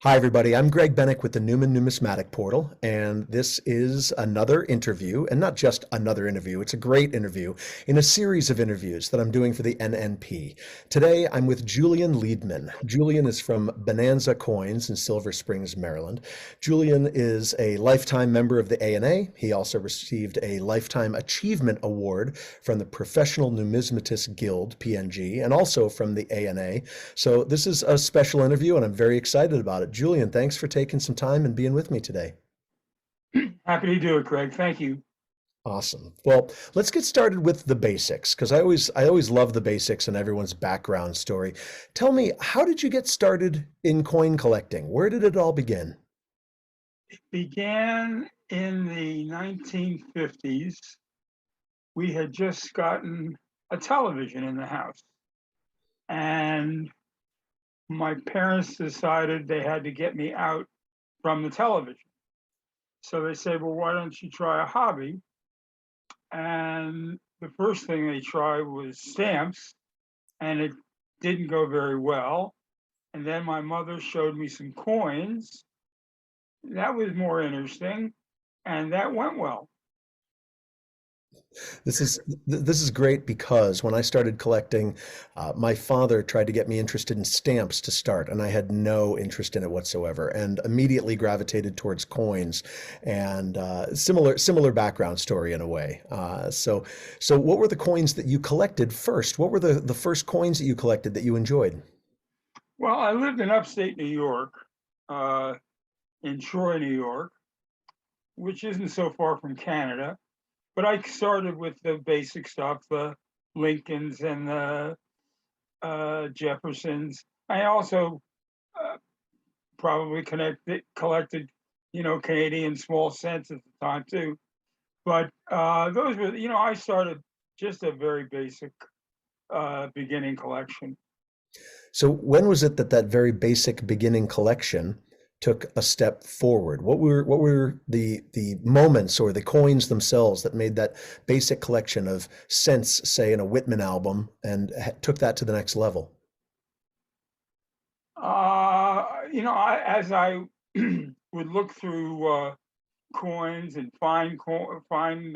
Hi, everybody. I'm Greg Bennick with the Newman Numismatic Portal, and this is another interview, and not just another interview, it's a great interview in a series of interviews that I'm doing for the NNP. Today, I'm with Julian Leidman. Julian is from Bonanza Coins in Silver Springs, Maryland. Julian is a lifetime member of the ANA. He also received a Lifetime Achievement Award from the Professional Numismatists Guild, PNG, and also from the ANA. So this is a special interview, and I'm very excited about it. Julian, thanks for taking some time and being with me today. Happy to do it, Greg. Thank you. Awesome. Well, let's get started with the basics because I always love the basics and everyone's background story. Tell me, how did you get started in coin collecting? Where did it all begin? It began in the 1950s. We had just gotten a television in the house, and my parents decided they had to get me out from the television. So they said, well, why don't you try a hobby? And the first thing they tried was stamps, and it didn't go very well. And then my mother showed me some coins. That was more interesting, and that went well. This is great because when I started collecting, my father tried to get me interested in stamps to start, and I had no interest in it whatsoever, and immediately gravitated towards coins. And similar background story in a way. So what were the coins that you collected first? What were the first coins that you collected that you enjoyed? Well, I lived in upstate New York, uh, in Troy, New York, which isn't so far from Canada. But I started with the basic stuff, the Lincolns and the Jeffersons. I also uh, probably collected, Canadian small cents at the time too. But those were, I started just a very basic beginning collection. So when was it that that very basic beginning collection took a step forward? What were the moments or the coins themselves that made that basic collection of cents, say, in a Whitman album, and took that to the next level? As I would look through coins and find coins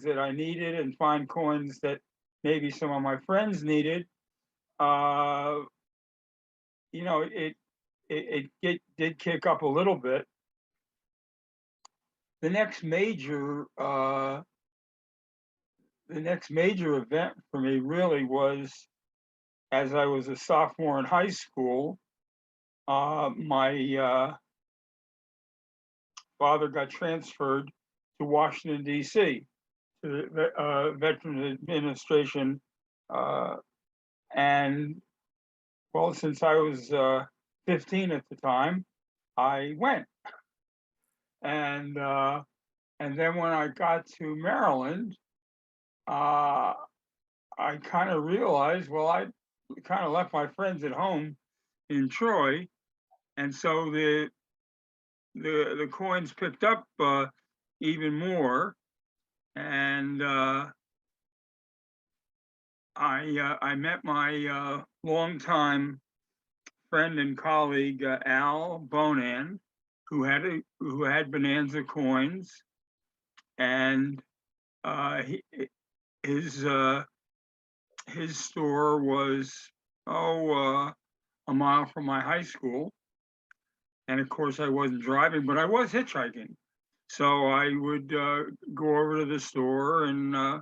that I needed and find coins that maybe some of my friends needed. Uh, it did kick up a little bit. The next major the next major event for me really was as I was a sophomore in high school. My father got transferred to Washington D.C. to the Veterans Administration, uh, and well, since I was 15 at the time, I went. And and then when I got to Maryland, uh, I kind of realized, well, I kind of left my friends at home in Troy, and so the coins picked up even more. And I met my longtime friend and colleague Al Bonan, who had Bonanza coins, and he, his his store was a mile from my high school, and of course I wasn't driving, but I was hitchhiking, so I would go over to the store and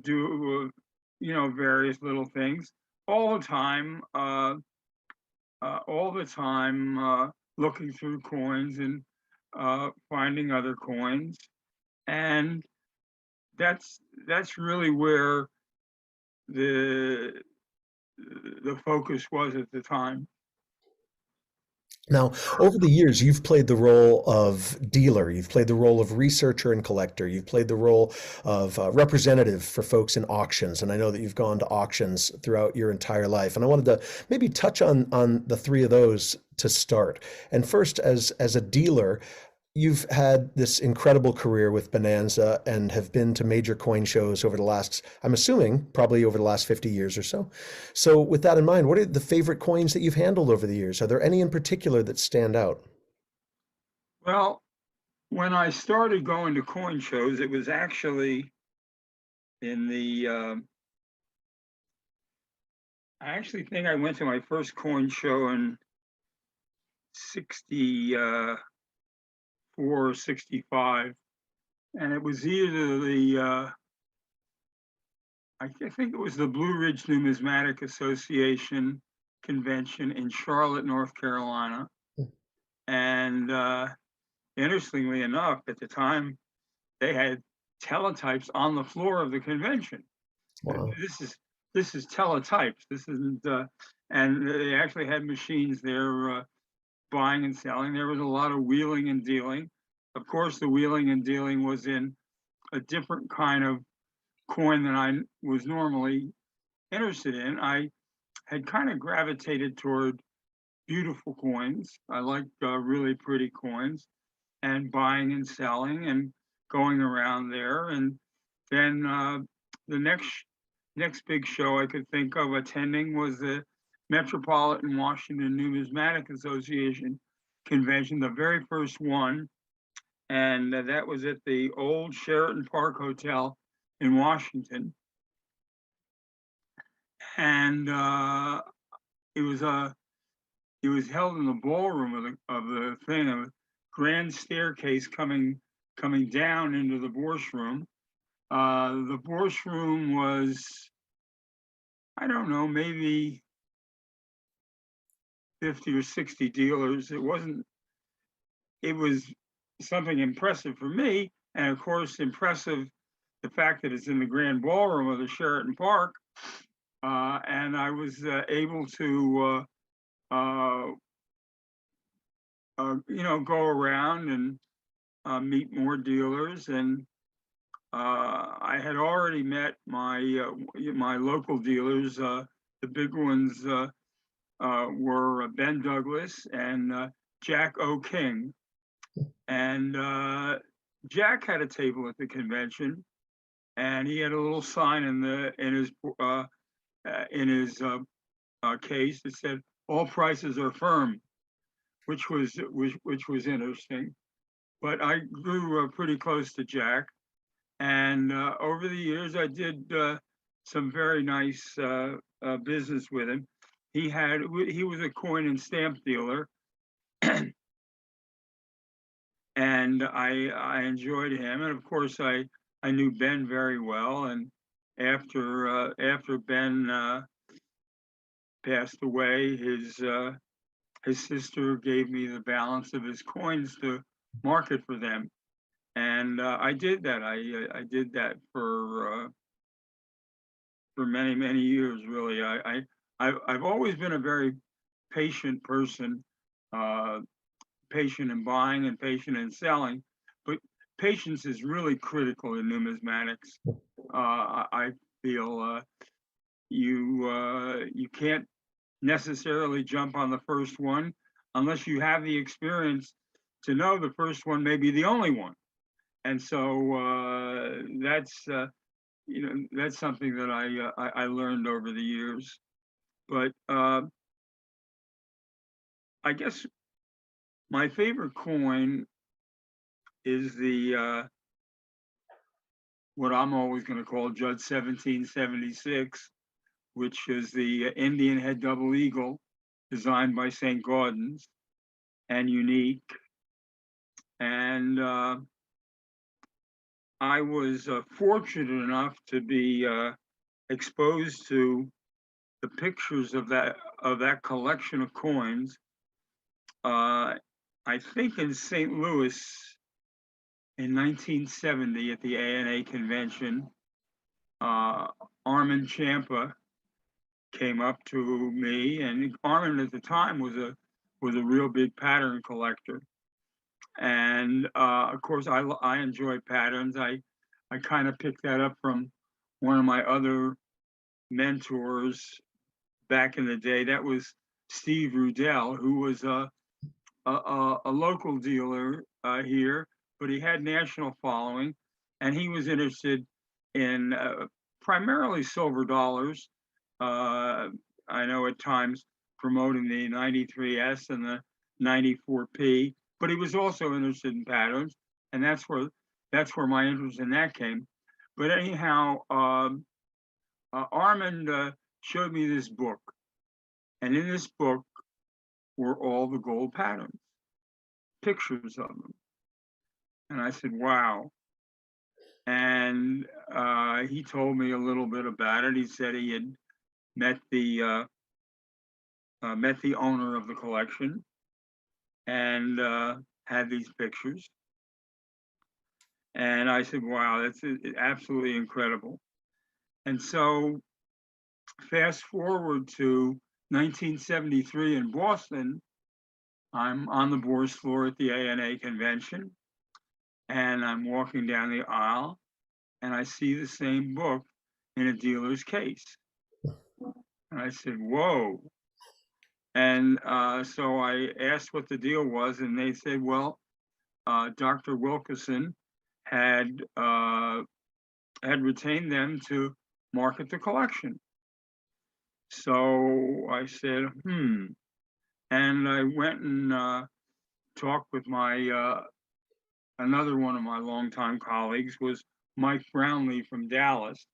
do various little things all the time. Looking through coins and finding other coins, and that's really where the the focus was at the time. Now, over the years, you've played the role of dealer, you've played the role of researcher and collector, you've played the role of representative for folks in auctions, and I know that you've gone to auctions throughout your entire life. And I wanted to maybe touch on the three of those to start. And first, as a dealer, You've had this incredible career with Bonanza and have been to major coin shows over the last, I'm assuming, probably over the last 50 years or so. So, with that in mind, what are the favorite coins that you've handled over the years? Are there any in particular that stand out? Well, when I started going to coin shows, it was actually in the, I actually think I went to my first coin show in 64 or 65. And it was either I think it was the Blue Ridge Numismatic Association convention in Charlotte, North Carolina. And interestingly enough, at the time, they had teletypes on the floor of the convention. Wow. This is teletypes. This isn't, and they actually had machines there buying and selling. There was a lot of wheeling and dealing. Of course, the wheeling and dealing was in a different kind of coin than I was normally interested in. I had kind of gravitated toward beautiful coins. I liked really pretty coins and buying and selling and going around there. And then the next big show I could think of attending was the Metropolitan Washington Numismatic Association convention, the very first one. And that was at the old Sheraton Park Hotel in Washington. And it was held in the ballroom of the thing, a grand staircase coming down into the Bourse room. The Bourse room was, I don't know, maybe 50 or 60 dealers. It was something impressive for me, and of course impressive the fact that it's in the grand ballroom of the Sheraton Park. And I was able to go around and meet more dealers. And I had already met my local dealers. The big ones were Ben Douglas and Jack O. King. And Jack had a table at the convention, and he had a little sign in his case that said, "All prices are firm," which was interesting. But I grew pretty close to Jack, and over the years I did some very nice business with him. He was a coin and stamp dealer, and I enjoyed him. And of course I knew Ben very well. And after Ben passed away, his sister gave me the balance of his coins to market for them, and I did that. I did that for many years. Really, I've always been a very patient person, uh, patient in buying and patient in selling, but patience is really critical in numismatics. I feel you can't necessarily jump on the first one unless you have the experience to know the first one may be the only one. And so that's something that I learned over the years. But I guess my favorite coin is the what I'm always going to call Judd 1776, which is the Indian head double eagle designed by St. Gaudens and unique. And I was fortunate enough to be exposed to the pictures of that collection of coins. I think in St. Louis in 1970 at the ANA convention, Armin Champa came up to me, and Armin at the time was a real big pattern collector. And of course, I enjoy patterns. I kind of picked that up from one of my other mentors back in the day. That was Steve Rudell, who was a local dealer here, but he had national following, and he was interested in primarily silver dollars. Uh, I know at times promoting the 93S and the 94P, but he was also interested in patterns, and that's where my interest in that came. But anyhow, Armand showed me this book, and in this book were all the gold patterns, pictures of them. And I said, wow. And he told me a little bit about it. He said he had met the owner of the collection and had these pictures. And I said, wow, that's absolutely incredible. And so fast forward to 1973 in Boston, I'm on the bourse floor at the ANA convention, and I'm walking down the aisle, and I see the same book in a dealer's case. And I said, whoa. And so I asked what the deal was, and they said, well, Dr. Wilkerson had retained them to market the collection. So I said, and I went and talked with my another one of my longtime colleagues was Mike Brownlee from Dallas,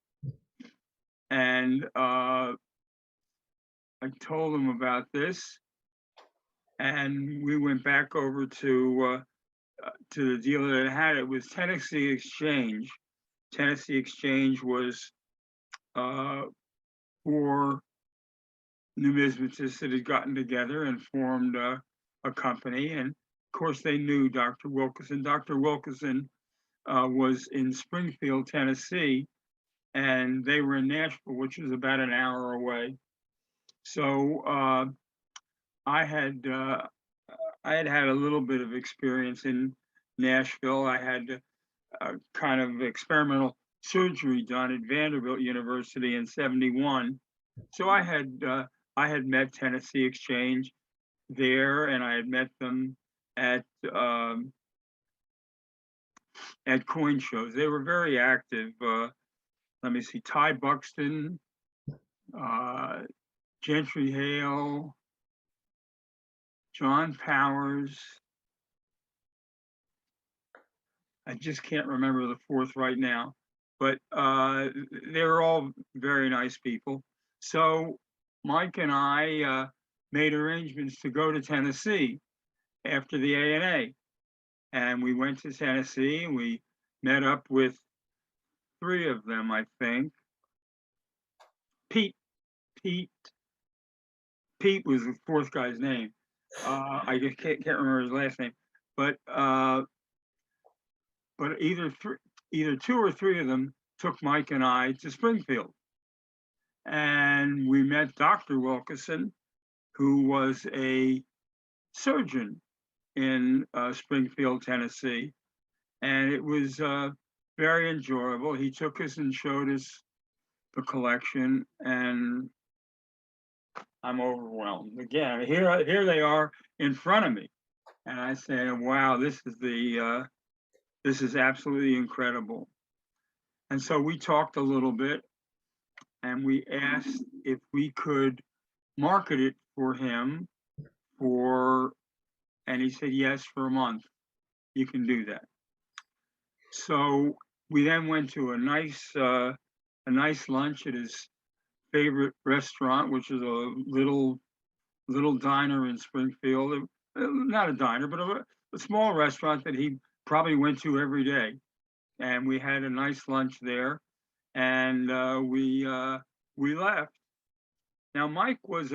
and I told him about this, and we went back over to the dealer that had it. It was Tennessee Exchange. Tennessee Exchange was four numismatists that had gotten together and formed a company, and of course they knew Dr. Wilkerson. Dr. Wilkerson was in Springfield, Tennessee, and they were in Nashville, which was about an hour away. So I had had a little bit of experience in Nashville. I had kind of experimental surgery done at Vanderbilt University in '71. So I had met Tennessee Exchange there, and I had met them at coin shows. They were very active. Let me see, Ty Buxton, Gentry Hale, John Powers. I just can't remember the fourth right now, but they were all very nice people. So Mike and I made arrangements to go to Tennessee after the ANA. And we went to Tennessee and we met up with three of them, I think. Pete was the fourth guy's name. I just can't remember his last name, but either two or three of them took Mike and I to Springfield, and we met Dr. Wilkerson, who was a surgeon in Springfield, Tennessee, and it was very enjoyable. He took us and showed us the collection, and I'm overwhelmed. Again, here they are in front of me, and I say, "Wow, this is absolutely incredible." And so we talked a little bit, and we asked if we could market it for him and he said, yes, for a month, you can do that. So we then went to a nice lunch at his favorite restaurant, which is a little diner in Springfield. Not a diner, but a small restaurant that he probably went to every day. And we had a nice lunch there, and we left. Now Mike was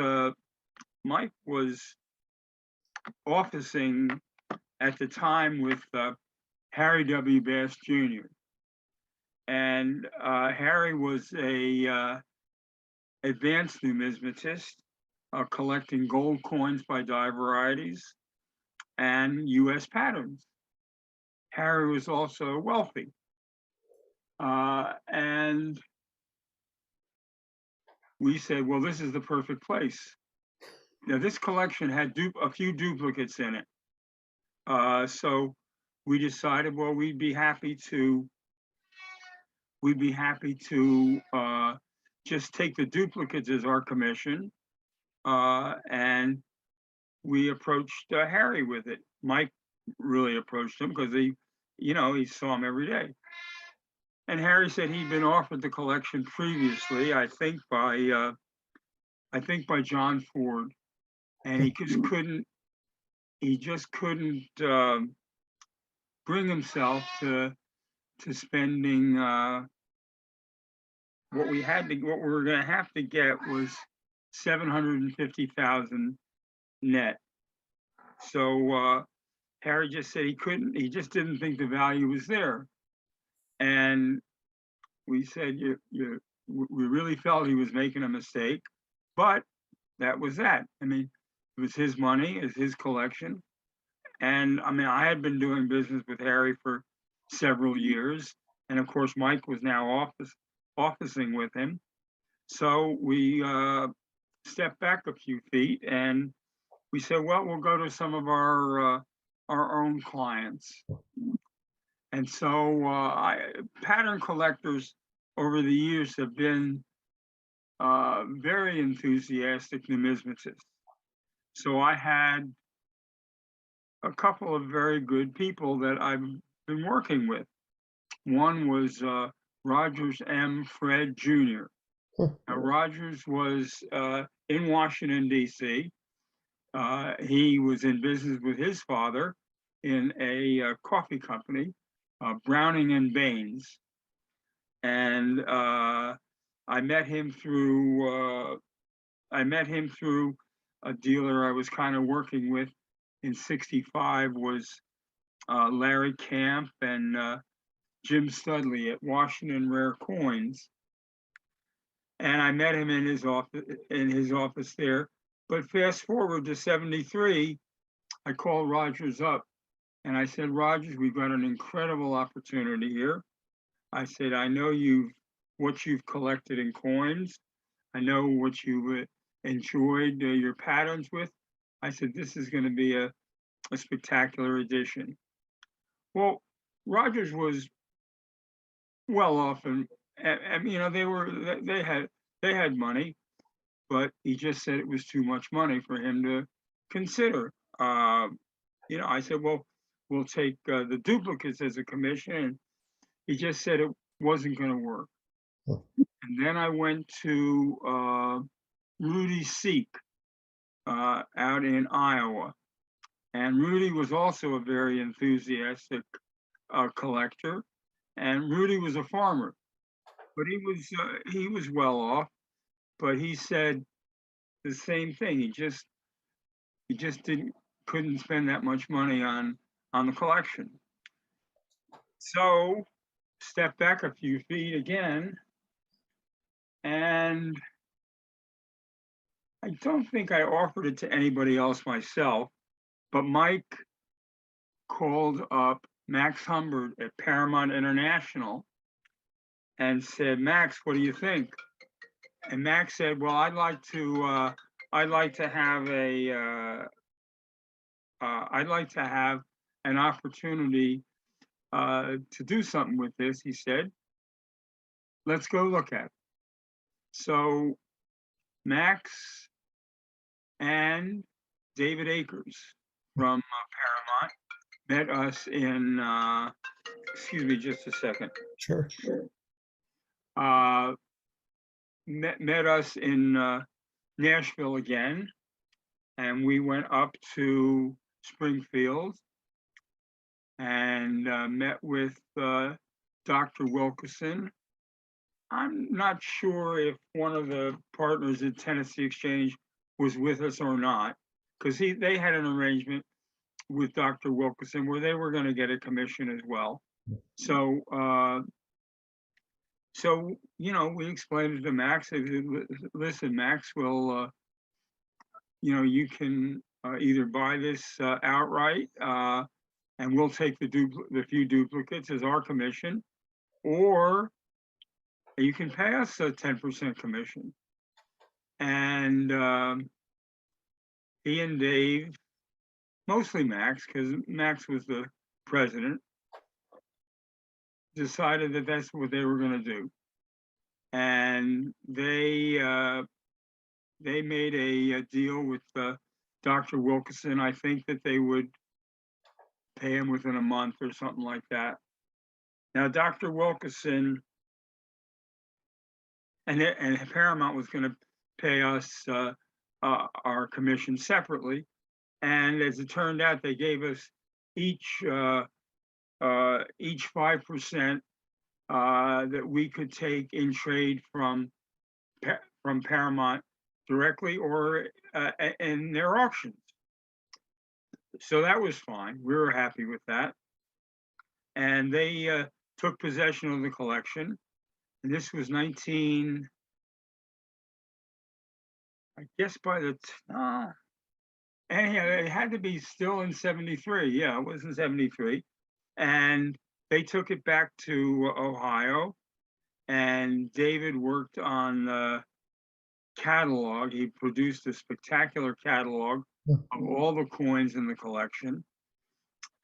officing at the time with Harry W. Bass Jr. And Harry was a advanced numismatist, collecting gold coins by die varieties and U.S. patterns. Harry was also wealthy. And we said, well, this is the perfect place. Now, this collection had a few duplicates in it. So we decided, well, we'd be happy to just take the duplicates as our commission, and we approached Harry with it. Mike really approached him because he saw him every day. And Harry said he'd been offered the collection previously, I think by John Ford, and he just couldn't bring himself to spending what we were going to have to get was 750,000 net. So Harry just said he couldn't. He just didn't think the value was there, and we said we really felt he was making a mistake, but that was that. I mean, it was his money, it's his collection, and I mean, I had been doing business with Harry for several years, and of course, Mike was now officing with him. So we stepped back a few feet and we said, well, we'll go to some of our own clients. And so pattern collectors over the years have been very enthusiastic numismatists. So I had a couple of very good people that I've been working with. One was Rogers M. Fred Jr. Now, Rogers was in Washington, D.C. He was in business with his father in a coffee company, Browning and Baines. And I met him through a dealer I was kind of working with in '65 was Larry Camp and Jim Studley at Washington Rare Coins. And I met him in his office there. But fast forward to '73, I called Rogers up and I said, Rogers, we've got an incredible opportunity here. I said, I know what you've collected in coins. I know what you've enjoyed your patterns with. I said, this is going to be a spectacular addition. Well, Rogers was well off, and they had money, but he just said it was too much money for him to consider. I said, well, we'll take the duplicates as a commission. He just said it wasn't going to work. And then I went to Rudy Seek out in Iowa. And Rudy was also a very enthusiastic collector. And Rudy was a farmer, but he was well off. But he said the same thing. He just couldn't spend that much money on the collection. So step back a few feet again, and I don't think I offered it to anybody else myself, but Mike called up Max Humbert at Paramount International and said, Max, what do you think? And Max said, well, I'd like to have an opportunity to do something with this. He said, let's go look at it. So Max and David Akers from Paramount met us in, excuse me just a second. Sure. Met us in Nashville again, and we went up to Springfield and met with Dr. Wilkerson. I'm not sure if one of the partners at Tennessee Exchange was with us or not, because they had an arrangement with Dr. Wilkerson where they were going to get a commission as well. So, we explained it to Max. Listen, Max, will you can either buy this outright, and we'll take the few duplicates as our commission, or you can pay us a 10% commission. And he and Dave mostly Max, because Max was the president, decided that that's what they were going to do, and they made a deal with Dr. Wilkinson. I think that they would pay him within a month or something like that. Now, Dr. Wilkinson and Paramount was going to pay us our commission separately, and as it turned out, they gave us each 5% that we could take in trade from Paramount directly or in their auctions. So that was fine. We were happy with that. And they took possession of the collection. And this was I guess anyhow, it had to be still in 73. Yeah, it was in 73. And they took it back to Ohio. And David worked on the catalog. He produced a spectacular catalog of all the coins in the collection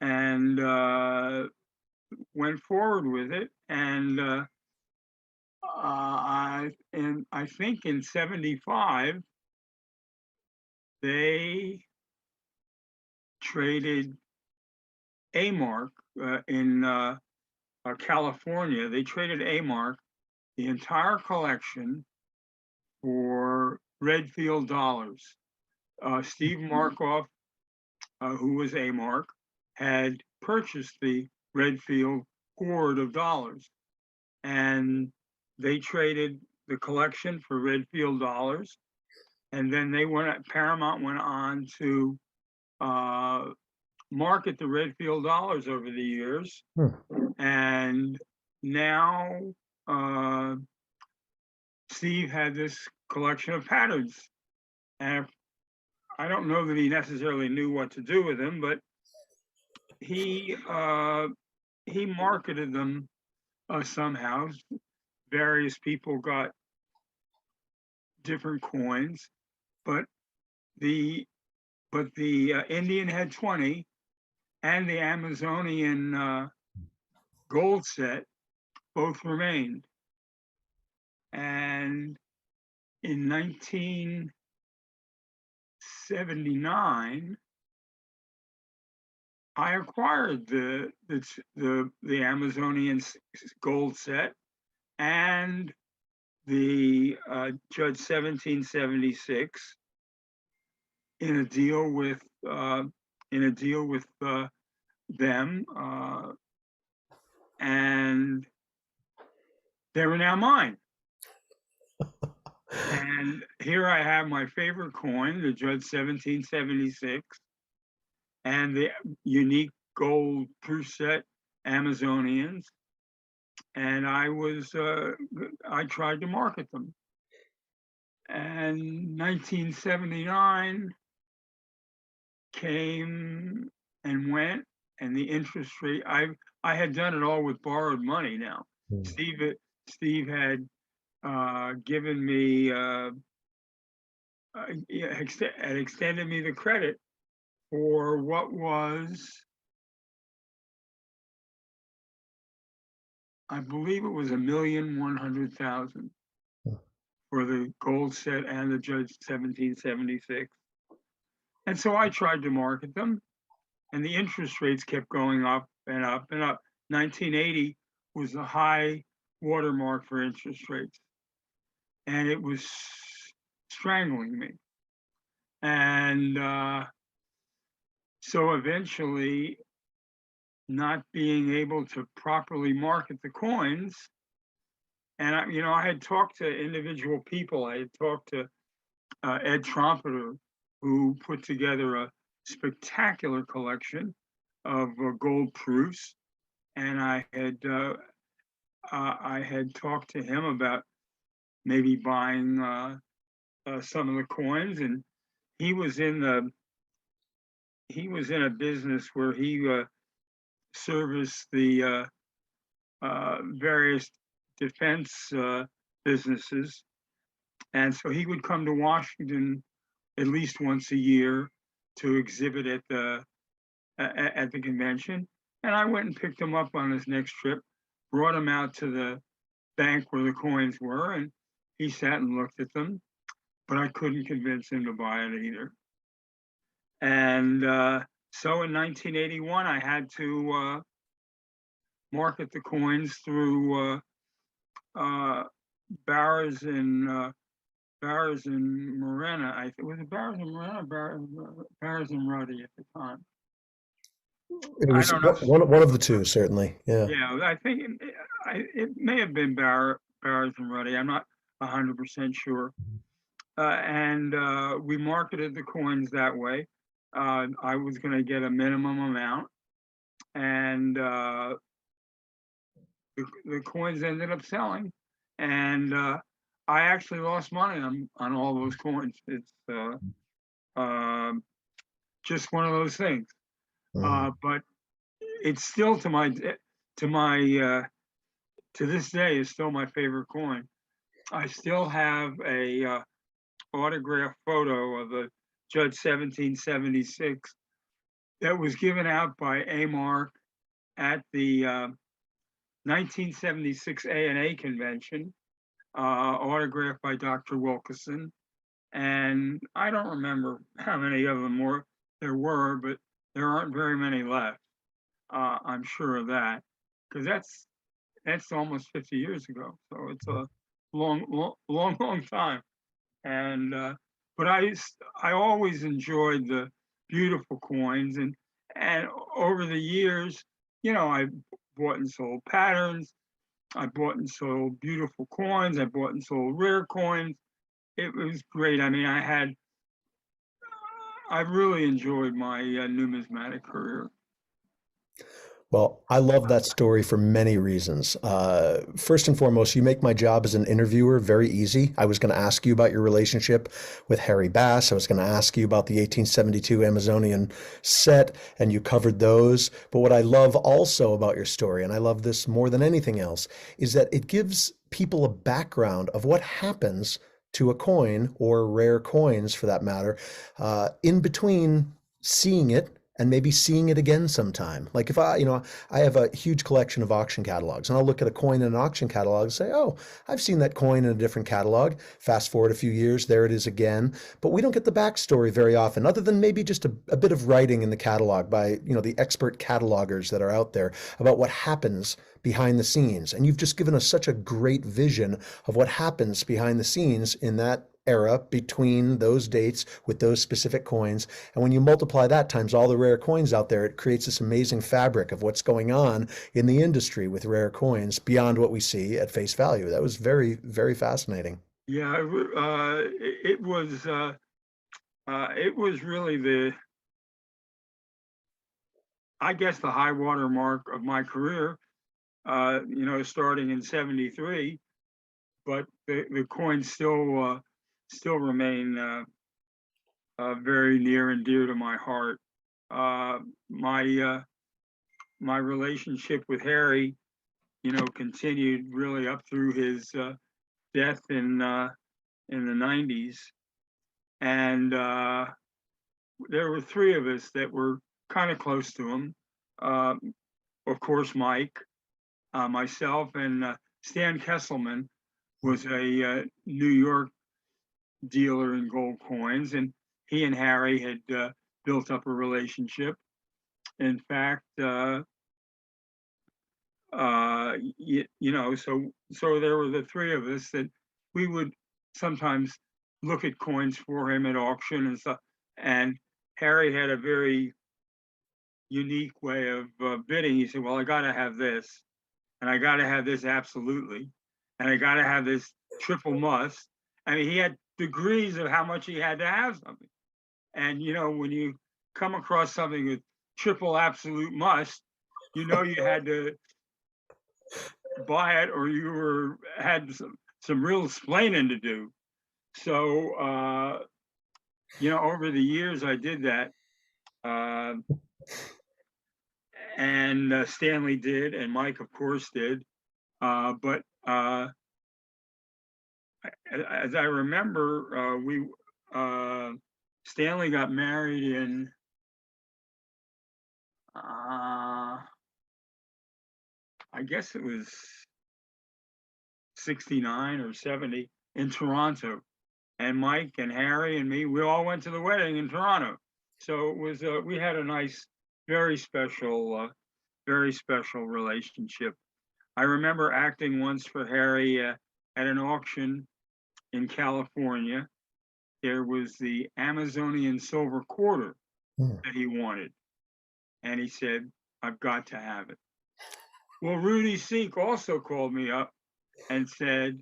and went forward with it. And I think in 75, they traded A-Mark in California. They traded A-Mark, the entire collection, for Redfield dollars. Steve Markoff, who was A-Mark, had purchased the Redfield hoard of dollars, and they traded the collection for Redfield dollars. And then Paramount went on to market the Redfield dollars over the years. And now Steve had this collection of patterns. And I don't know that he necessarily knew what to do with them, but he marketed them somehow. Various people got different coins, but the Indian had 20 and the Amazonian gold set both remained. And in 1979, I acquired the Amazonian gold set and the Judge 1776 in a deal with them, and they were now mine. And here I have my favorite coin, the Judge 1776, and the unique gold proof set Amazonians. And I tried to market them. And 1979 came and went, and the interest rate, I had done it all with borrowed money now. Steve had given me, had extended me the credit for what was, I believe it was $1,100,000 for the gold set and the Judge 1776. And so I tried to market them, and the interest rates kept going up and up and up. 1980 was the high watermark for interest rates, and it was strangling me. And so eventually, not being able to properly market the coins, and I had talked to individual people. I had talked to Ed Trompeter, who put together a spectacular collection of gold proofs, and I had talked to him about maybe buying some of the coins, and he was in a business where he serviced the various defense businesses, and so he would come to Washington at least once a year to exhibit at the at the convention, and I went and picked him up on his next trip, brought him out to the bank where the coins were, and he sat and looked at them, but I couldn't convince him to buy it either. And so in 1981, I had to market the coins through Barras and Morena. I think was it Barras and Morena, Barras and Ruddy at the time. It I was don't know. one of the two, certainly. Yeah. Yeah, I think it may have been Barras and Ruddy. I'm not 100% sure. And we marketed the coins that way. I was going to get a minimum amount, and the coins ended up selling, and I actually lost money on all those coins. It's um just one of those things. Mm. But it's still to my to this day is still my favorite coin. I still have a autographed photo of the Judge 1776 that was given out by Amark at the 1976 A&A convention, autographed by Dr. Wilkeson. And I don't remember how many of them there were, but there aren't very many left. I'm sure of that, because that's almost 50 years ago. So it's a long time. And but I always enjoyed the beautiful coins, and over the years, I bought and sold patterns. I bought and sold beautiful coins. I bought and sold rare coins. It was great. I mean, I really enjoyed my numismatic career. Well, I love that story for many reasons. First and foremost, you make my job as an interviewer very easy. I was going to ask you about your relationship with Harry Bass. I was going to ask you about the 1872 Amazonian set, and you covered those. But what I love also about your story, and I love this more than anything else, is that it gives people a background of what happens to a coin, or rare coins for that matter, in between seeing it and maybe seeing it again sometime. Like if I have a huge collection of auction catalogs, and I'll look at a coin in an auction catalog and say, oh, I've seen that coin in a different catalog. Fast forward a few years, there it is again. But we don't get the backstory very often, other than maybe just a bit of writing in the catalog by, the expert catalogers that are out there about what happens behind the scenes. And you've just given us such a great vision of what happens behind the scenes in that era between those dates with those specific coins. And when you multiply that times all the rare coins out there, it creates this amazing fabric of what's going on in the industry with rare coins beyond what we see at face value. That was very, very fascinating. Yeah, it was really I guess the high water mark of my career. Starting in '73, but the coins still remain very near and dear to my heart. My relationship with Harry, continued really up through his death in the '90s, and there were three of us that were kind of close to him. Of course, Mike, myself, and Stan Kesselman was a New York dealer in gold coins, and he and Harry had built up a relationship. In fact, so there were the three of us that we would sometimes look at coins for him at auction and stuff. And Harry had a very unique way of bidding. He said, "Well, I got to have this, and I got to have this absolutely, and I got to have this triple must." I mean, he had degrees of how much he had to have something. And when you come across something with triple absolute must, you had to buy it, or you had some real explaining to do. So over the years I did that, and Stanley did, and Mike of course did. But as I remember, Stanley got married in Uh, I guess it was 69 or 70 in Toronto. And Mike and Harry and me, we all went to the wedding in Toronto. So it was, we had a nice, very very special relationship. I remember acting once for Harry at an auction in California. There was the Amazonian silver quarter Hmm. that he wanted. And he said, I've got to have it. Well, Rudy Seek also called me up and said,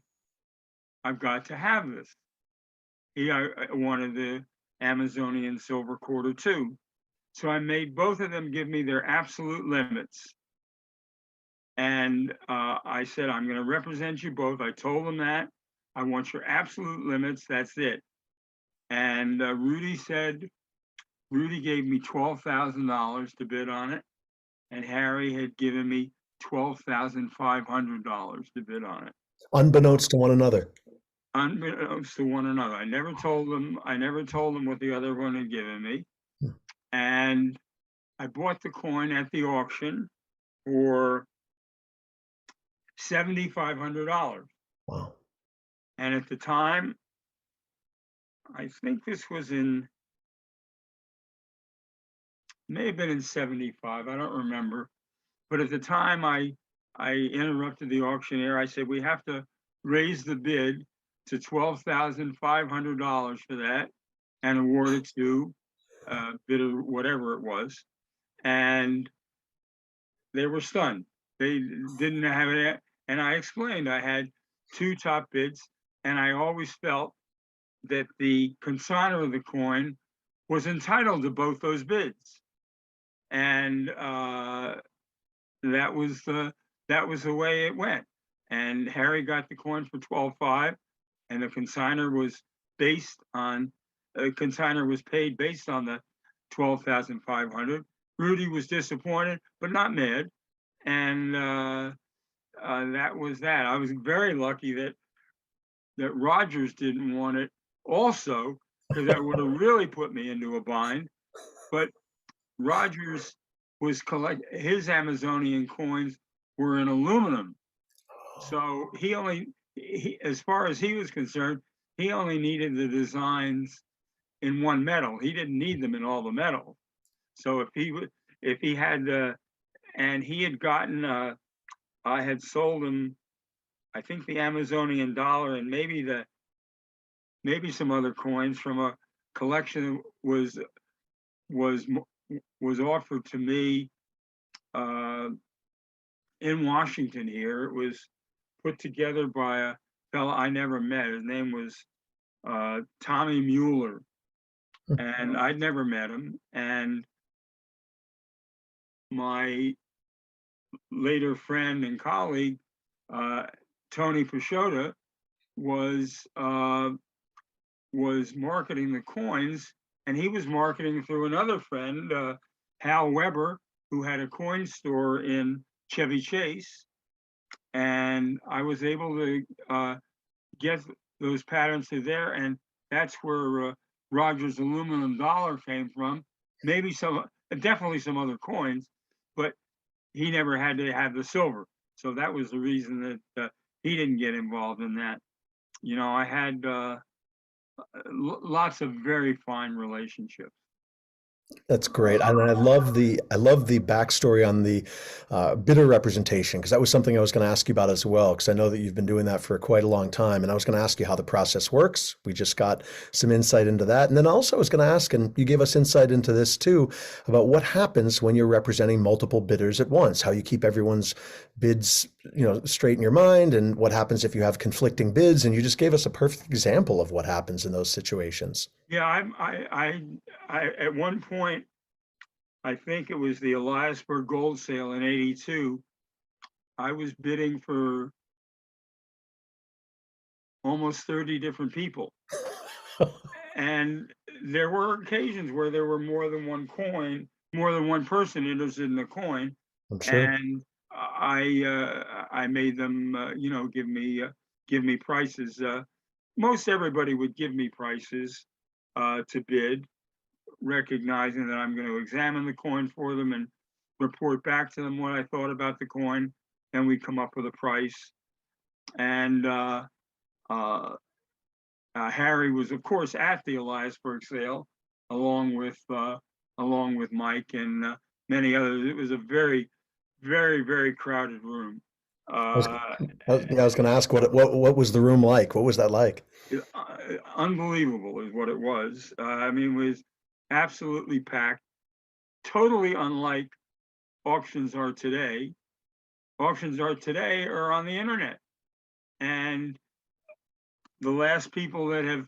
I've got to have this. He wanted the Amazonian silver quarter too. So I made both of them give me their absolute limits. And I said, I'm going to represent you both. I told them that. I want your absolute limits. That's it. And Rudy gave me $12,000 to bid on it. And Harry had given me $12,500 to bid on it. Unbeknownst to one another. Unbeknownst to one another. I never told them what the other one had given me. Hmm. And I bought the coin at the auction for $7,500. Wow. And at the time, I think this was may have been in 75, I don't remember. But at the time I interrupted the auctioneer. I said, we have to raise the bid to $12,500 for that and award it to bidder, whatever it was. And they were stunned. They didn't have it. And I explained I had two top bids, and I always felt that the consigner of the coin was entitled to both those bids. And that was the way it went. And Harry got the coin for 12.5, and the consigner was paid based on the 12,500. Rudy was disappointed, but not mad. And that was that. I was very lucky that Rogers didn't want it also, because that would have really put me into a bind. But Rogers was his Amazonian coins were in aluminum. So as far as he was concerned, he only needed the designs in one metal. He didn't need them in all the metal. So if he had and he had gotten, I had sold him, I think, the Amazonian dollar and maybe some other coins from a collection that was offered to me in Washington here. It was put together by a fellow I never met. His name was Tommy Mueller, and I'd never met him. And my later friend and colleague, Tony Pashota, was marketing the coins, and he was marketing through another friend, Hal Weber, who had a coin store in Chevy Chase. And I was able to get those patterns to there, and that's where Rogers aluminum dollar came from. Definitely some other coins, but he never had to have the silver. So that was the reason that he didn't get involved in that. You know, I had lots of very fine relationships. That's great, and I love the backstory on the bidder representation, because that was something I was going to ask you about as well. Because I know that you've been doing that for quite a long time, and I was going to ask you how the process works. We just got some insight into that, and then also I was going to ask, and you gave us insight into this too, about what happens when you're representing multiple bidders at once. How you keep everyone's bids, straight in your mind, and what happens if you have conflicting bids. And you just gave us a perfect example of what happens in those situations. Yeah, I at one point, I think it was the Eliasburg gold sale in '82. I was bidding for almost 30 different people. And there were occasions where there were more than one person interested in the coin. I'm sure. And I made them, give me prices. Most everybody would give me prices to bid, recognizing that I'm going to examine the coin for them and report back to them what I thought about the coin, and we come up with a price. And uh, Harry was, of course, at the Eliasberg sale, along with Mike and many others. It was a very, very, very crowded room. I was, Uh, yeah, I was going to ask what was the room like? What was that like? Unbelievable is what it was. I mean, it was absolutely packed. Totally unlike auctions are today. Auctions are today are on the internet, and the last people that have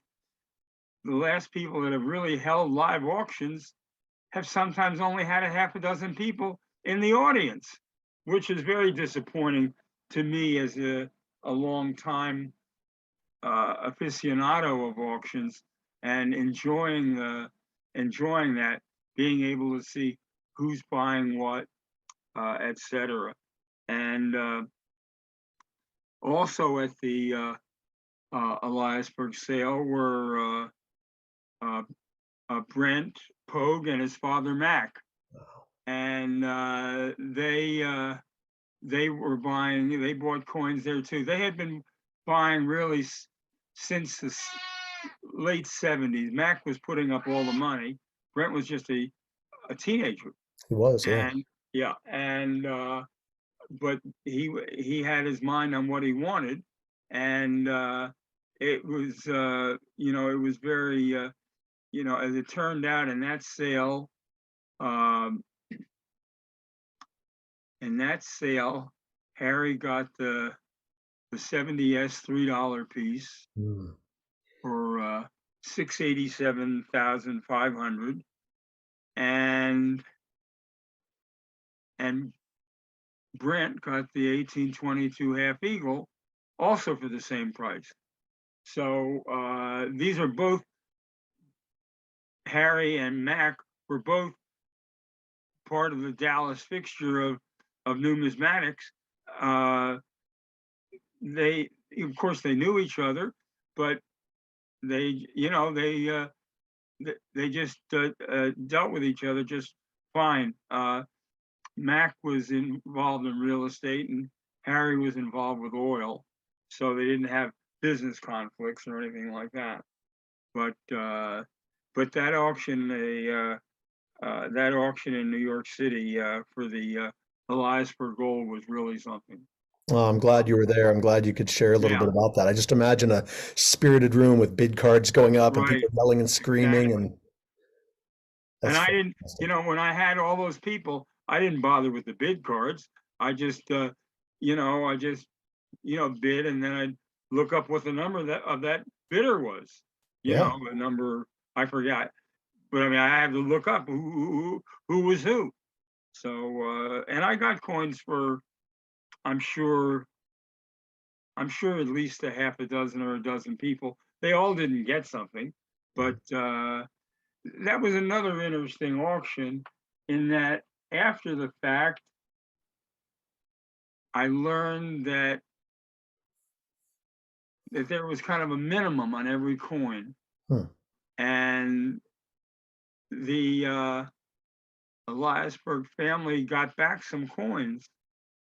really held live auctions have sometimes only had a half a dozen people in the audience, which is very disappointing to me as a long time aficionado of auctions and enjoying that, being able to see who's buying what, etc. And also at the Eliasberg sale were uh, Brent Pogue and his father Mac, and they were buying. They bought coins there too. They had been buying really since the late '70s. Mac was putting up all the money. Brent was just a teenager, He was, yeah. and yeah, and but he had his mind on what he wanted, and it was it was very as it turned out in that sale. Um, in that sale, Harry got the 70s $3 piece Mm. for 687,500, and and Brent got the 1822 half eagle also for the same price. So these are both Harry and Mac were both part of the Dallas fixture of numismatics. Uh, they, of course, they knew each other, but they, they just dealt with each other just fine. Mac was involved in real estate, and Harry was involved with oil, so they didn't have business conflicts or anything like that. But that auction, that auction in New York City for the Elias for Gold was really something. Well, I'm glad you were there. I'm glad you could share a little Yeah, bit about that. I just imagine a spirited room with bid cards going up and right, people yelling and screaming, exactly. and And that's I didn't, fantastic. when I had all those people, I didn't bother with the bid cards. I just, I just, bid, and then I'd look up what the number of that bidder was. Yeah. The number I forgot, but I mean, I had to look up who was who. So, and I got coins for, I'm sure, at least a half a dozen or a dozen people. They all didn't get something, but that was another interesting auction in that after the fact, I learned that there was kind of a minimum on every coin, Hmm. and the Eliasberg family got back some coins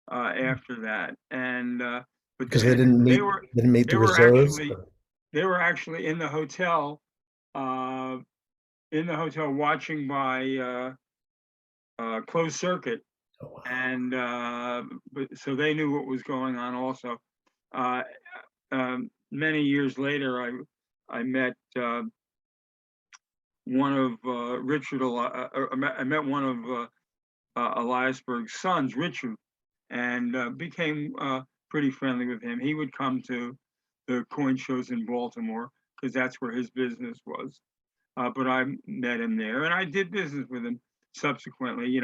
after that, and but Because they didn't they meet were didn't meet they the were reserves. actually they were actually uh, in the hotel watching by closed circuit, Oh, wow. and but so they knew what was going on also. Uh, Many years later, I met one of I met one of Eliasberg's sons, Richard, and became pretty friendly with him. He would come to the coin shows in Baltimore because that's where his business was. But I met him there, and I did business with him subsequently.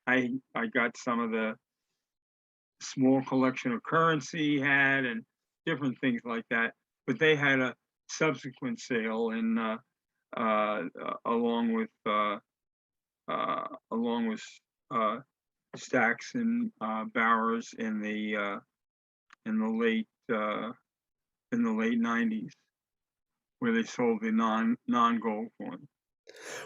I got some of the small collection of currency he had and different things like that. But they had a subsequent sale in along with along with uh, Stacks and Bowers in the late '90s, where they sold the non gold coin.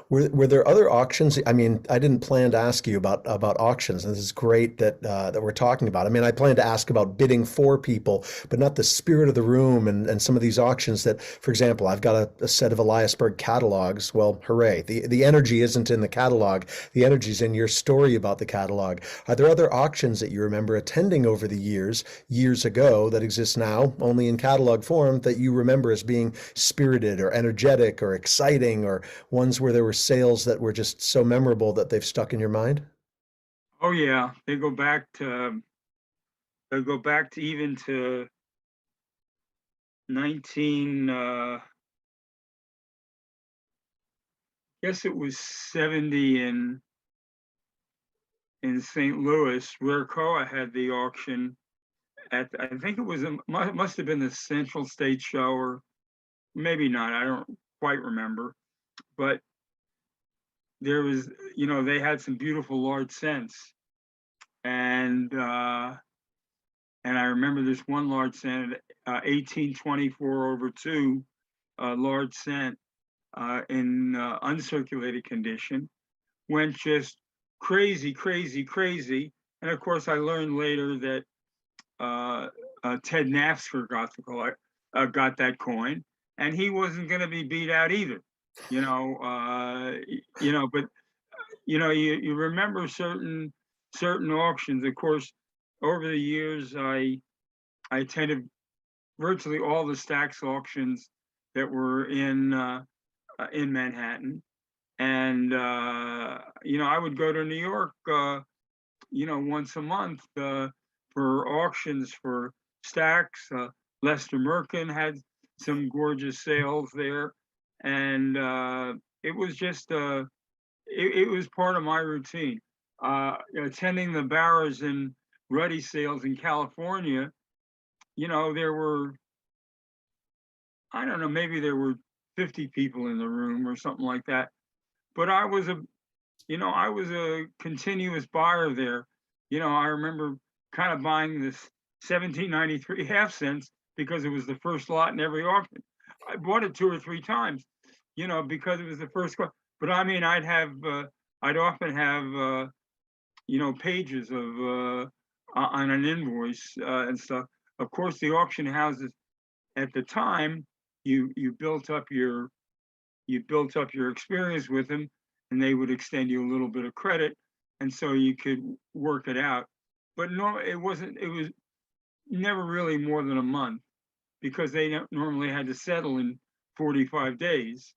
Were there other auctions? I mean, I didn't plan to ask you about auctions, and this is great that we're talking about. I mean, I planned to ask about bidding for people, but not the spirit of the room and some of these auctions that, for example, I've got a set of Eliasberg catalogs. Well, hooray! The energy isn't in the catalog. The energy's in your story about the catalog. Are there other auctions that you remember attending over the years ago, that exist now only in catalog form, that you remember as being spirited or energetic or exciting, or ones where there were sales that were just so memorable that they've stuck in your mind? Oh yeah, they go back to even to 19 guess it was 70 in St. Louis, where Koa had the auction at, I think it was must have been the Central State Show, or maybe not, I don't quite remember. But there was, they had some beautiful large cents, and I remember this one large cent, 1824/2, large cent, in uncirculated condition, went just crazy, crazy, crazy. And of course, I learned later that Ted Napster got that coin, and he wasn't going to be beat out either. But you remember certain auctions. Of course, over the years, I attended virtually all the Stax auctions that were in Manhattan, and I would go to New York, once a month, for auctions for Stax. Lester Merkin had some gorgeous sales there, and it was just it was part of my routine. Attending the Barras and Ruddy sales in California, there were, I don't know, maybe there were 50 people in the room or something like that. But I was a continuous buyer there. I remember kind of buying this 1793 half cents because it was the first lot in every auction. I bought it two or three times, because it was the first. But I mean, I'd often have, pages of on an invoice and stuff. Of course, the auction houses at the time, you you built up your you built up your experience with them, and they would extend you a little bit of credit, and so you could work it out. But no, it wasn't. It was never really more than a month, because they normally had to settle in 45 days,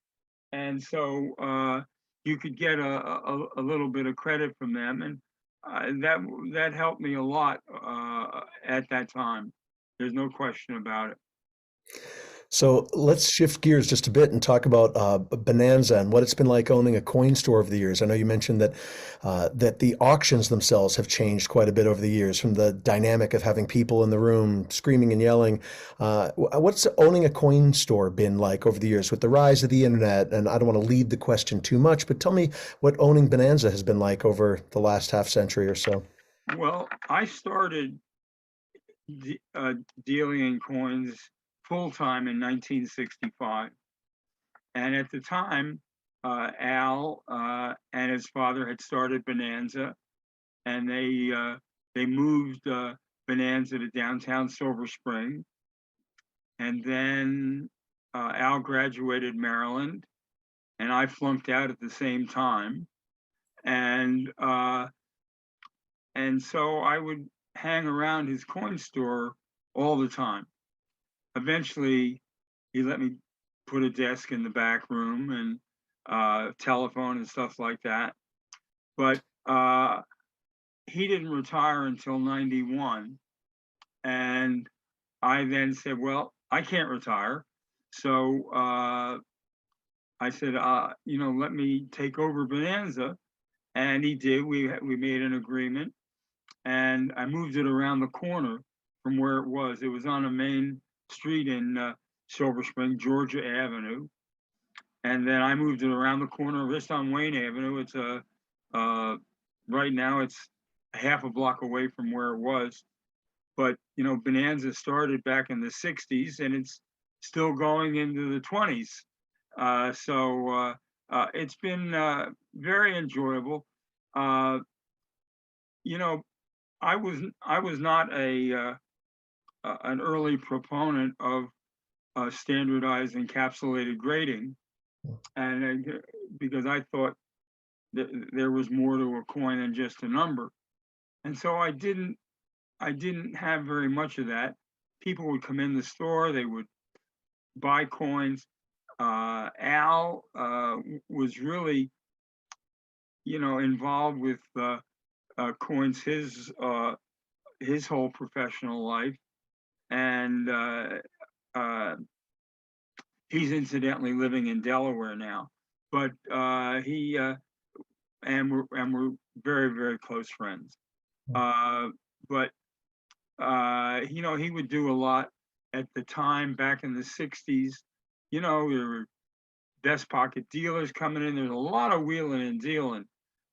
and so you could get a little bit of credit from them, and that helped me a lot at that time. There's no question about it. So let's shift gears just a bit and talk about Bonanza and what it's been like owning a coin store over the years. I know you mentioned that the auctions themselves have changed quite a bit over the years, from the dynamic of having people in the room screaming and yelling. What's owning a coin store been like over the years with the rise of the internet? And I don't want to lead the question too much, but tell me what owning Bonanza has been like over the last half century or so. Well, I started dealing in coins full time in 1965, and at the time, Al and his father had started Bonanza, and they moved Bonanza to downtown Silver Spring, and then Al graduated Maryland, and I flunked out at the same time, and so I would hang around his coin store all the time. Eventually, he let me put a desk in the back room, and telephone and stuff like that. But he didn't retire until 91. And I then said, well, I can't retire. So I said, let me take over Bonanza. And he did. We made an agreement, and I moved it around the corner from where it was. It was on a main street in Silver Spring, Georgia Avenue, and then I moved it around the corner, just on Wayne Avenue. It's right now it's a half a block away from where it was. But Bonanza started back in the '60s, and it's still going into the '20s. So It's been very enjoyable. Uh, you know, I was not an early proponent of standardized encapsulated grading, and because I thought that there was more to a coin than just a number, and so I didn't have very much of that. People would come in the store, they would buy coins. Al was really, involved with coins his whole professional life, and he's incidentally living in Delaware now. But he and we're very very close friends. Uh, but he would do a lot at the time back in the '60s. There were best pocket dealers coming in. There's a lot of wheeling and dealing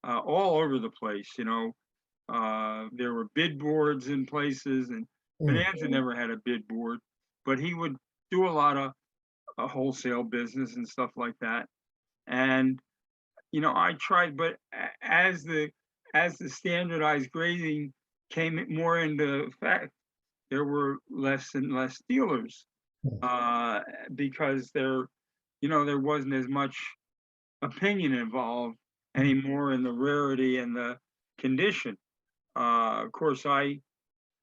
all over the place. There were bid boards in places, and Mm. Bonanza never had a bid board, but he would do a lot of wholesale business and stuff like that. And I tried, but as the standardized grading came more into effect, there were less and less dealers uh, because there wasn't as much opinion involved anymore in the rarity and the condition. Of course, I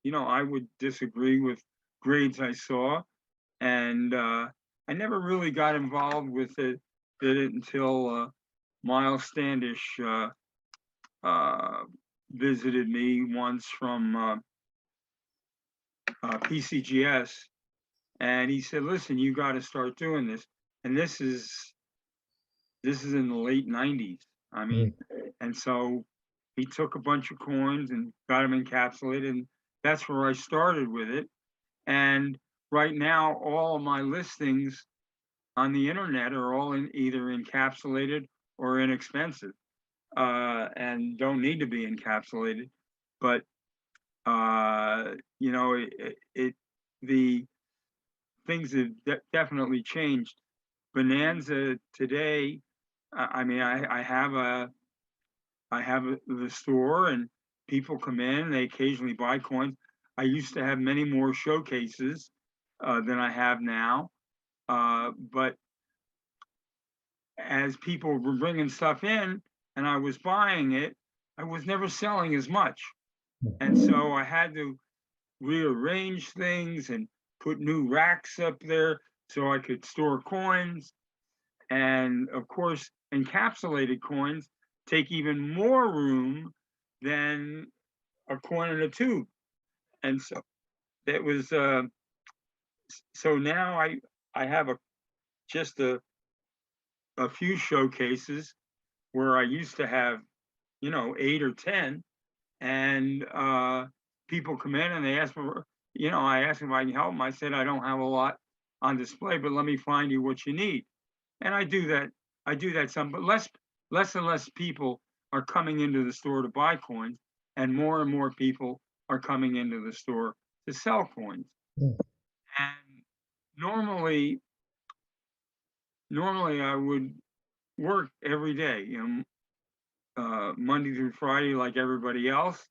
would disagree with grades I saw, and I never really got involved with it. Did it until Miles Standish uh, visited me once from PCGS, and he said, "Listen, you got to start doing this." And this is in the late '90s. I Mm. mean, and so he took a bunch of coins and got them encapsulated, and that's where I started with it. And right now, all of my listings on the internet are all either encapsulated or inexpensive, and don't need to be encapsulated. But the things have definitely changed. Bonanza today, I mean, I have the store, and people come in. They occasionally buy coins. I used to have many more showcases than I have now, but as people were bringing stuff in and I was buying it, I was never selling as much. And so I had to rearrange things and put new racks up there so I could store coins. And of course, encapsulated coins take even more room than a coin in a tube. And so it was, so now I have just a few showcases where I used to have, 8 or 10, and people come in and they ask for, I ask them if I can help them. I said I don't have a lot on display, but let me find you what you need. And I do that. I do that some, but less and less people are coming into the store to buy coins, and more people are coming into the store to sell coins. Mm. And normally, normally I would work every day, Monday through Friday, like everybody else,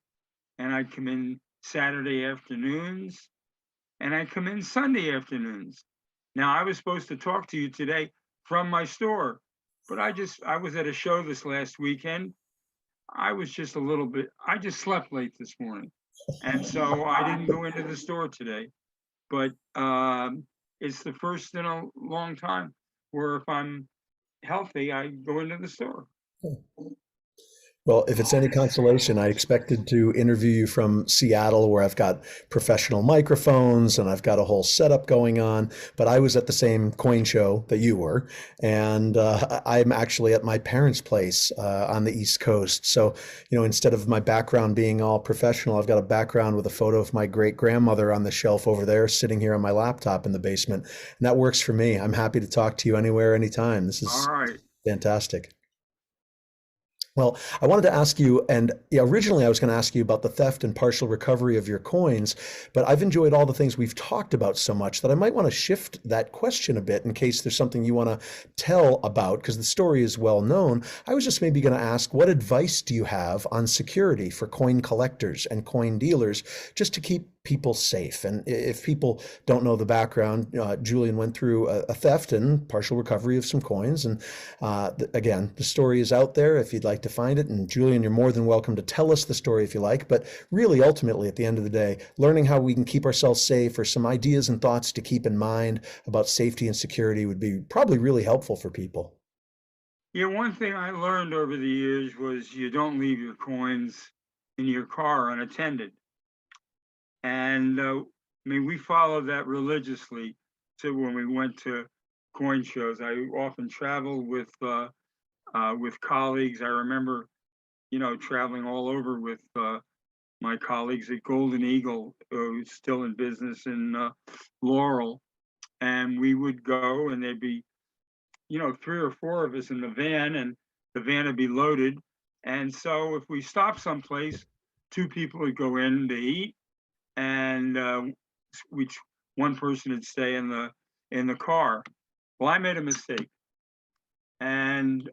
and I come in Saturday afternoons, and I come in Sunday afternoons. Now, I was supposed to talk to you today from my store, but I was at a show this last weekend. I just slept late this morning. And so I didn't go into the store today. But it's the first in a long time where if I'm healthy, I go into the store. Well, if it's any consolation, I expected to interview you from Seattle, where I've got professional microphones and I've got a whole setup going on. But I was at the same coin show that you were, and I'm actually at my parents' place on the East Coast. So, instead of my background being all professional, I've got a background with a photo of my great grandmother on the shelf over there, sitting here on my laptop in the basement. And that works for me. I'm happy to talk to you anywhere, anytime. This All is right. fantastic. Well, I wanted to ask you, and yeah, originally I was going to ask you about the theft and partial recovery of your coins, but I've enjoyed all the things we've talked about so much that I might want to shift that question a bit in case there's something you want to tell about, because the story is well known. I was just maybe going to ask, what advice do you have on security for coin collectors and coin dealers just to keep people safe? And if people don't know the background, Julian went through a theft and partial recovery of some coins, and again, the story is out there if you'd like to find it. And Julian, you're more than welcome to tell us the story if you like. But really, ultimately, at the end of the day, learning how we can keep ourselves safe or some ideas and thoughts to keep in mind about safety and security would be probably really helpful for people. Yeah, one thing I learned over the years was you don't leave your coins in your car unattended. And I mean, we followed that religiously. So when we went to coin shows, I often traveled with colleagues. I remember, traveling all over with my colleagues at Golden Eagle, who's still in business in Laurel, and we would go, and there'd be, three or four of us in the van, and the van would be loaded. And so if we stopped someplace, two people would go in to eat, and which one person would stay in the car. Well, I made a mistake, and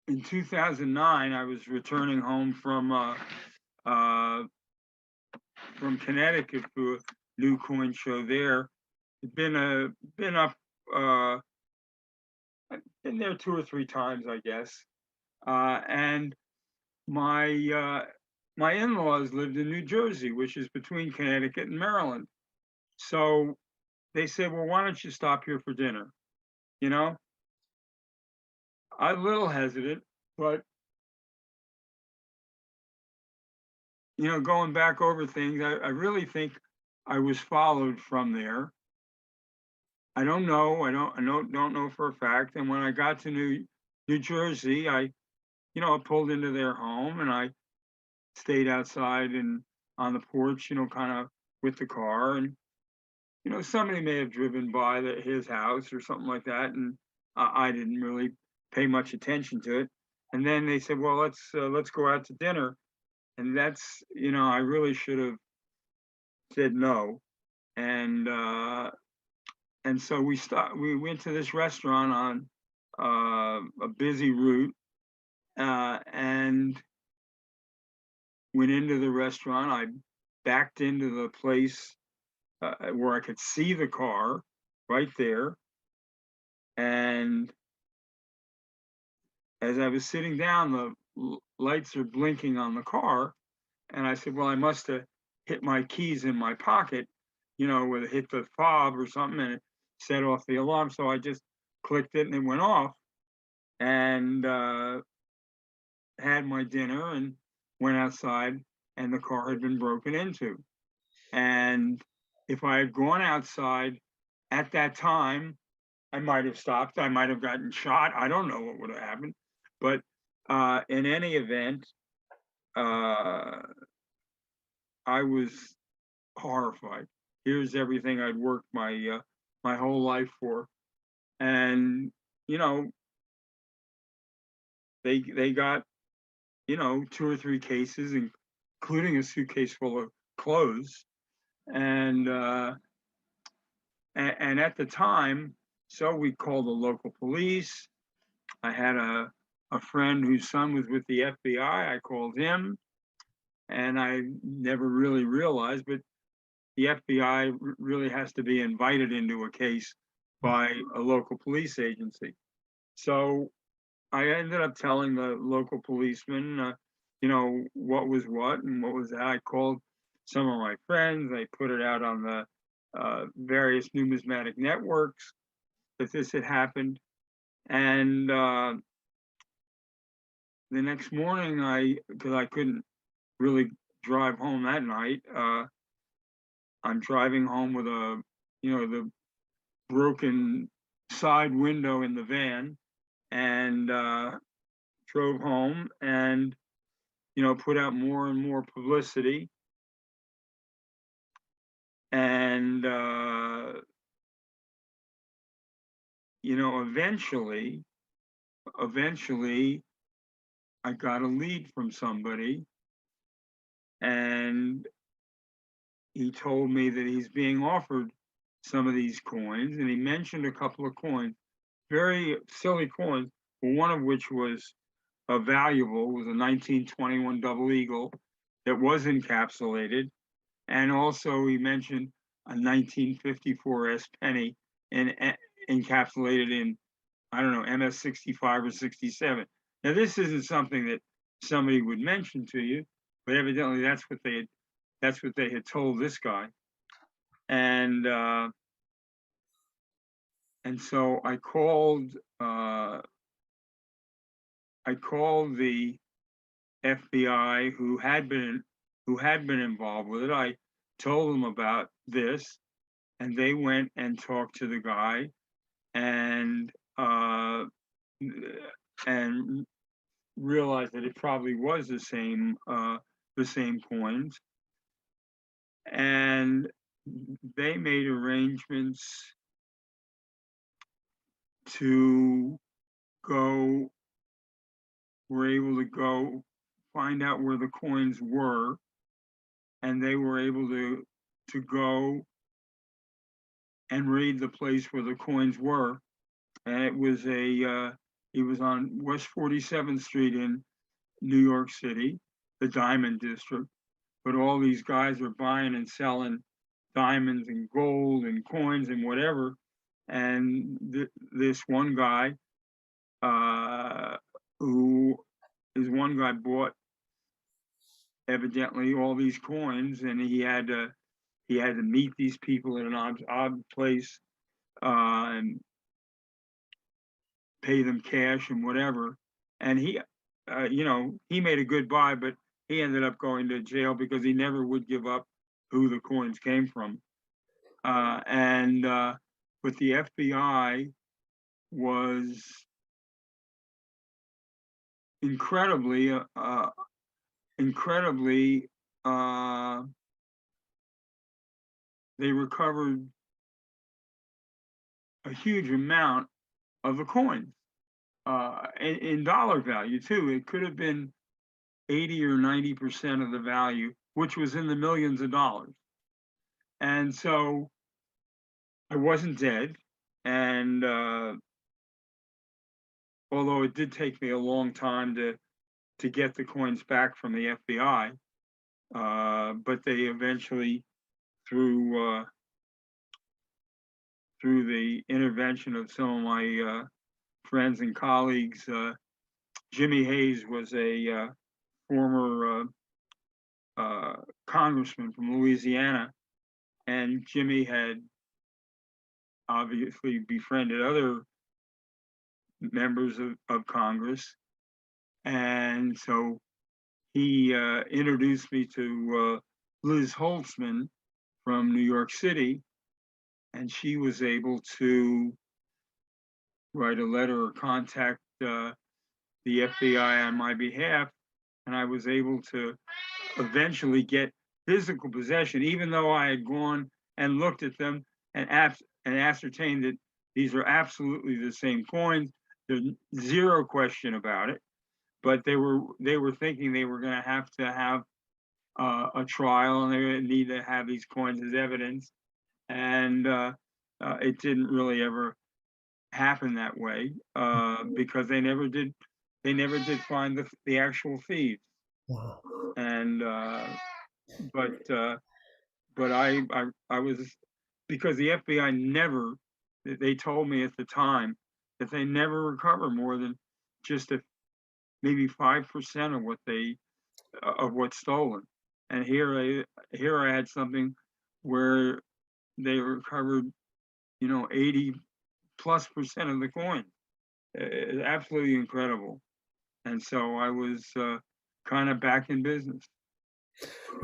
in 2009, I was returning home uh, from Connecticut to a new coin show there. It'd been up, uh, been there two or three times, I guess. And my my in-laws lived in New Jersey, which is between Connecticut and Maryland. So they said, "Well, why don't you stop here for dinner?" You know, I'm a little hesitant, but going back over things, I really think I was followed from there. I don't know. I don't know for a fact. And when I got to New Jersey, I pulled into their home and I stayed outside and on the porch, kind of with the car. And somebody may have driven by his house or something like that, and I didn't really pay much attention to it. And then they said, "Well, let's go out to dinner," and I really should have said no. And so we went to this restaurant on a busy route, and went into the restaurant. I backed into the place where I could see the car right there. And as I was sitting down, the lights are blinking on the car. And I said, "Well, I must have hit my keys in my pocket, where it hit the fob or something, and it set off the alarm." So I just clicked it and it went off, and had my dinner and went outside, and the car had been broken into. And if I had gone outside at that time, I might have stopped. I might have gotten shot. I don't know what would have happened. But in any event, uh, I was horrified. Here's everything I'd worked my whole life for, and you know they got two or three cases, including a suitcase full of clothes, and and at the time, so we called the local police. I had a friend whose son was with the FBI. I called him, and I never really realized, but the FBI really has to be invited into a case by a local police agency. So I ended up telling the local policeman, what was what and what was that. I called some of my friends. I put it out on the various numismatic networks that this had happened. And the next morning, because I couldn't really drive home that night, I'm driving home with the broken side window in the van, and drove home and, put out more and more publicity. And, eventually, eventually I got a lead from somebody, and he told me that he's being offered some of these coins, and he mentioned a couple of coins, very silly coins, one of which was valuable, was a 1921 double eagle that was encapsulated, and also he mentioned a 1954 S penny and encapsulated in, I don't know, MS 65 or 67. Now this isn't something that somebody would mention to you, but evidently that's what they had told this guy. And so I called the FBI who had been involved with it. I told them about this, and they went and talked to the guy, and and realized that it probably was the same coins, and they made arrangements to go. Were able to go find out where the coins were, and they were able to go and raid the place where the coins were. And it was on West 47th Street in New York City, the Diamond District. But all these guys are buying and selling diamonds and gold and coins and whatever. And this one guy, one guy bought evidently all these coins, and he had to meet these people at an odd place, and pay them cash and whatever. And he, he made a good buy, but he ended up going to jail because he never would give up who the coins came from. But the FBI was incredibly, they recovered a huge amount of the coins, in dollar value too. It could have been 80 or 90% of the value, which was in the millions of dollars. And so I wasn't dead. And although it did take me a long time to get the coins back from the FBI, but they eventually, through the intervention of some of my friends and colleagues, Jimmy Hayes was a former congressman from Louisiana, and Jimmy had obviously befriended other members of Congress, and so he introduced me to Liz Holtzman from New York City, and she was able to write a letter or contact the FBI on my behalf, and I was able to eventually get physical possession, even though I had gone and looked at them and ascertained that these are absolutely the same coins. There's zero question about it. But they were thinking they were going to have a trial, and they would need to have these coins as evidence, and it didn't really ever happen that way, because they never did find the actual thieves. Wow. And but I was, because the FBI never, they told me at the time that they never recover more than just maybe 5% of what's stolen. And here I had something where they recovered, 80+% of the coin. Absolutely incredible. And so I was kind of back in business.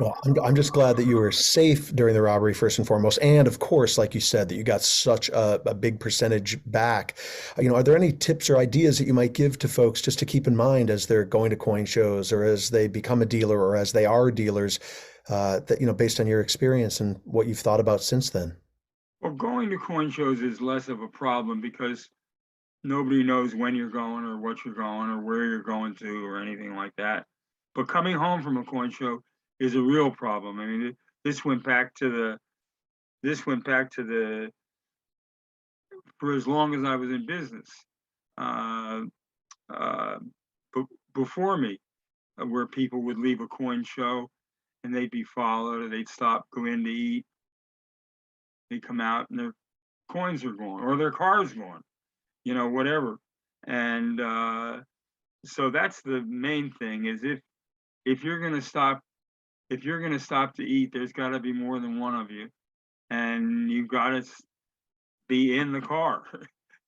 Well, I'm just glad that you were safe during the robbery, first and foremost. And of course, like you said, that you got such a big percentage back. Are there any tips or ideas that you might give to folks just to keep in mind as they're going to coin shows, or as they become a dealer, or as they are dealers, that, based on your experience and what you've thought about since then? Well, going to coin shows is less of a problem because nobody knows when you're going or what you're going or where you're going to or anything like that. But coming home from a coin show is a real problem. I mean, this went back to the this went back to the for as long as I was in business. Uh, uh, Before me, where people would leave a coin show and they'd be followed, or they'd stop, go in to eat, they come out and their coins are gone or their car's gone, whatever. And so that's the main thing is if you're gonna stop if you're gonna stop to eat, there's got to be more than one of you, and you've got to be in the car.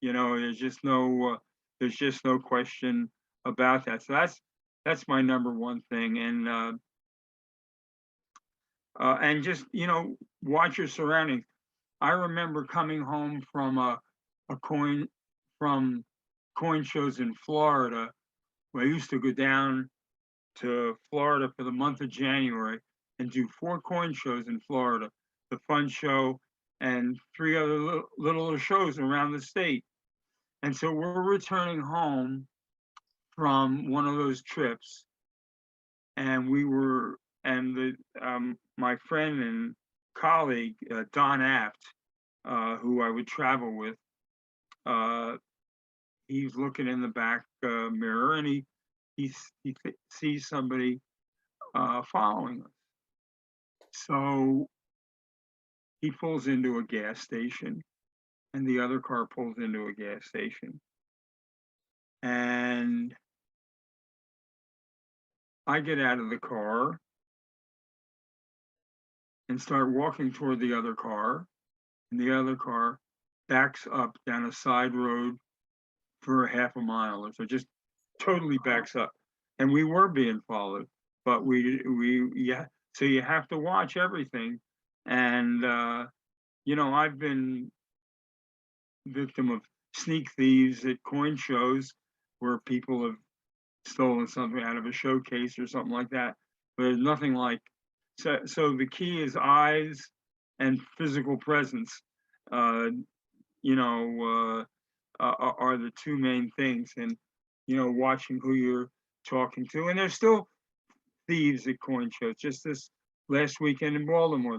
There's just no question about that. So that's my number one thing, and just watch your surroundings. I remember coming home from a coin from coin shows in Florida. I used to go down to Florida for the month of January and do 4 coin shows in Florida, the Fun Show, and 3 other little shows around the state. And so we're returning home from one of those trips, and my friend and colleague Don Apt, who I would travel with, he's looking in the back mirror, and he sees somebody following us. So he pulls into a gas station, and the other car pulls into a gas station. And I get out of the car and start walking toward the other car, and the other car backs up down a side road for a half a mile or so, just totally backs up. And we were being followed, but so you have to watch everything. And I've been victim of sneak thieves at coin shows where people have stolen something out of a showcase or something like that. But there's nothing like so the key is eyes and physical presence. Are the 2 main things, and watching who you're talking to. And there's still thieves at coin shows. Just this last weekend in Baltimore,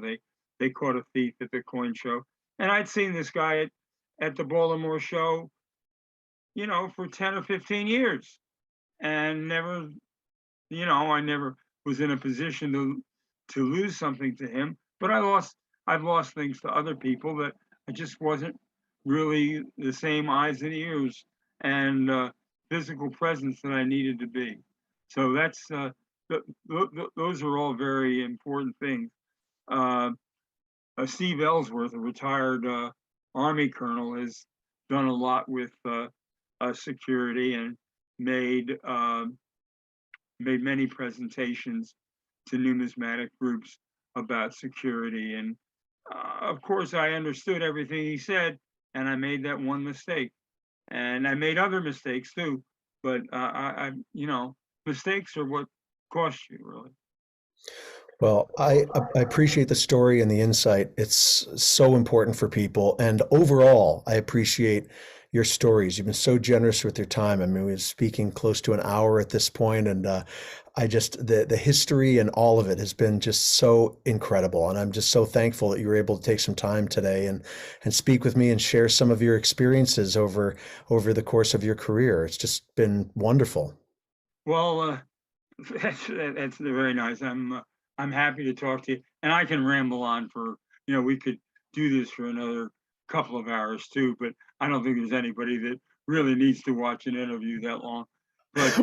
they caught a thief at the coin show, and I'd seen this guy at the Baltimore show, for 10 or 15 years, and never, I never was in a position to lose something to him. But I've lost things to other people that I just wasn't really the same eyes and ears and physical presence that I needed to be. So that's those are all very important things. Steve Ellsworth, a retired Army colonel, has done a lot with security and made many presentations to numismatic groups about security. And of course, I understood everything he said, and I made that one mistake, and I made other mistakes too. But mistakes are what cost you, really. Well, I appreciate the story and the insight. It's so important for people. And overall, I appreciate your stories. You've been so generous with your time. I mean, we're speaking close to an hour at this point, and the history and all of it has been just so incredible. And I'm just so thankful that you were able to take some time today and speak with me and share some of your experiences over the course of your career. It's just been wonderful. Well, that's very nice. I'm happy to talk to you, and I can ramble on for we could do this for another couple of hours too. But I don't think there's anybody that really needs to watch an interview that long. But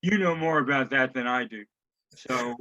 you know more about that than I do, so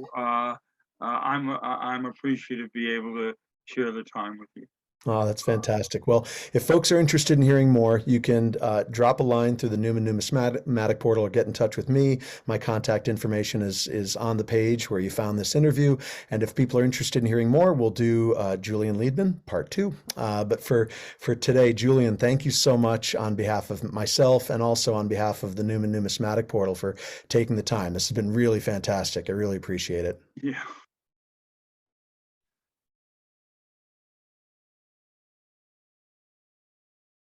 I'm appreciative to be able to share the time with you. Oh, that's fantastic. Well, if folks are interested in hearing more, you can drop a line through the Newman Numismatic portal or get in touch with me. My contact information is on the page where you found this interview. And if people are interested in hearing more, we'll do Julian Leidman, part 2. But for today, Julian, thank you so much on behalf of myself and also on behalf of the Newman Numismatic portal for taking the time. This has been really fantastic. I really appreciate it. Yeah.